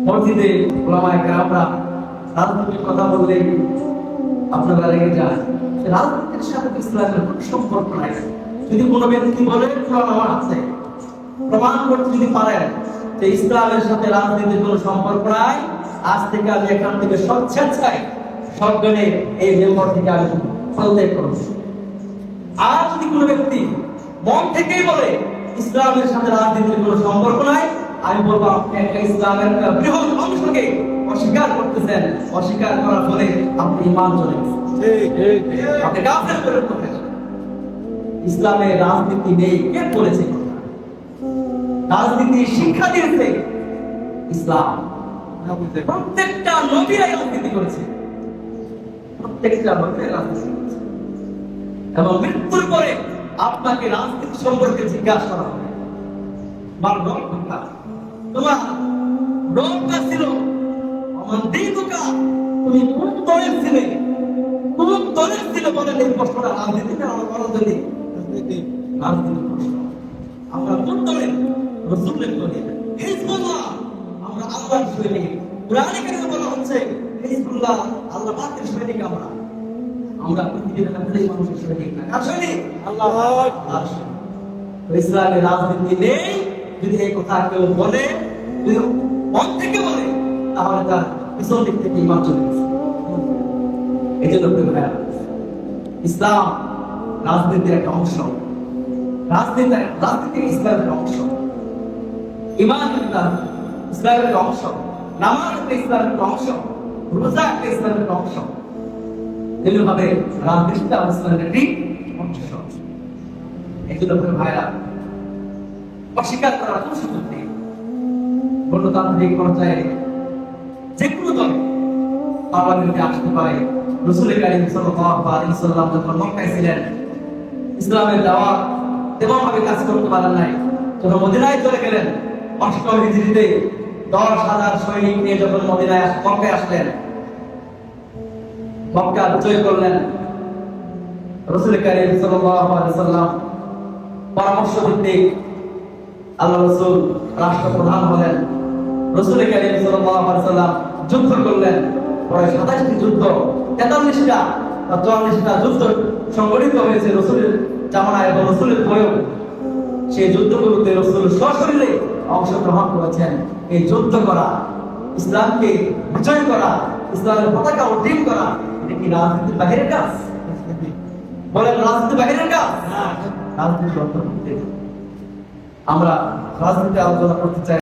মসজিদে ওলামায়ে কেরামরা রাজনীতির কথা বললেই আপনারা রেগে যান। রাজনীতির সাথে ইসলামের কোনো সম্পর্ক নাই। যদি কোনো ব্যক্তি বলে কোরআন আমার হাতে প্রমাণ করতে যদি পারেন যে ইসলামের সাথে রাজনীতির কোনো সম্পর্ক নাই, আজ থেকে আমি এখান থেকে স্বেচ্ছায় সজ্ঞানে এই মেম্বার থেকে আমি পদত্যাগ করব। আর যদি কোনো ব্যক্তি মন থেকেই বলে ইসলামের সাথে রাজনীতির কোনো সম্পর্ক নাই, আমি বলবো আপনি একটা ইসলামের বৃহৎ অংশকে অস্বীকার করতেছেন। অস্বীকার করার ফলে আপনি ঈমান চলে গেছেন, আপনি কাফের করে ফেলেছেন। ইসলামে রাজনীতি নেই কে বলেছে? রাজনীতি শিক্ষা দিয়েছে ইসলাম। প্রত্যেকটা নবীরাই রাজনীতি করেছে, প্রত্যেকটা নবীরাই রাজনীতি করেছে। এবং মৃত্যুর পরে আপনাকে রাজনীতি সম্পর্কে জিজ্ঞাসা করা হবে, তোমার রংটা ছিল আমার দীর্ঘকা, তুমি কোন দলের ছিলে, কোন দলের ছিল বলেন। এই প্রশ্নটা রাজনীতিতে রাজনীতি প্রশ্ন। আমরা কোন দলের? রাসূলের দলে। হিজবুল্লাহ আমরা আল্লাহর সৈনিক। কোরআনে কারিমে বলা হচ্ছে হিজবুল্লাহ আল্লাহ পাকের সৈনিক। আমরা পৃথিবীর হাজার মানুষের সৈনিক না। কার সৈনিক? আল্লাহর। ইসলামের রাজনীতি নেই যদি এই কথা কেউ বলে, যদি মন থেকে বলে, তাহলে তার পিছন দিক থেকে ঈমান চলে গেছে। এই জন্য ইসলাম রাজনীতির একটা অংশ, রাজনীতি ইসলামের অংশ, ঈমান ইসলামের একটা অংশ, নামাজ ইসলামের একটা অংশ, রোজা ইসলামের একটা অংশ। এভাবে রাজনীতিটা ইসলামের একটি অংশ। এই জন্য ভাইরা অস্বীকার করার কোনো সুযোগ নেই। গণতান্ত্রিক পর্যায়ে যে কোনো দল পার্লামেন্টে আসতে পারে। রাসূল কারীম সাল্লাল্লাহু আলাইহি ওয়াসাল্লাম যখন মক্কায় ছিলেন, ইসলামের দাওয়াত তেমনভাবে কাজ করতে পারেন নাই। যখন মদিনায় চলে গেলেন ৮ম হিজরিতে ১০,০০০ সৈনিক নিয়ে যখন মক্কায় আসলেন, মক্কা বিজয় করলেন, রাসূল কারীম সাল্লাল্লাহু আলাইহি ওয়াসাল্লাম পরামর্শ ভিত্তিক আল্লাহ রাসূল রাষ্ট্রপ্রধান হলেন। রাসূল কারীম সাল্লাল্লাহু আলাইহি ওয়াসাল্লাম যুদ্ধ করলেন। পরে ২৭টি যুদ্ধ, ৪৩টা বা ৪৪টা যুদ্ধ সংগঠিত হয়েছে রাসূলের জামানায় এবং রাসূলের বয়স। সেই যুদ্ধগুলোতে রাসূল সশরীরে অংশগ্রহণ করেছেন। এই যুদ্ধ করা, ইসলামকে বিজয় করা, ইসলামের পতাকা উড্ডীন করা, এটা কি রাজনীতির বাহিরের কাজ? বলেন, রাজনীতির বাহিরের কাজ? রাজনীতির অন্তর্ভুক্ত। আমরা রাজনীতি আলোচনা করতে চাই।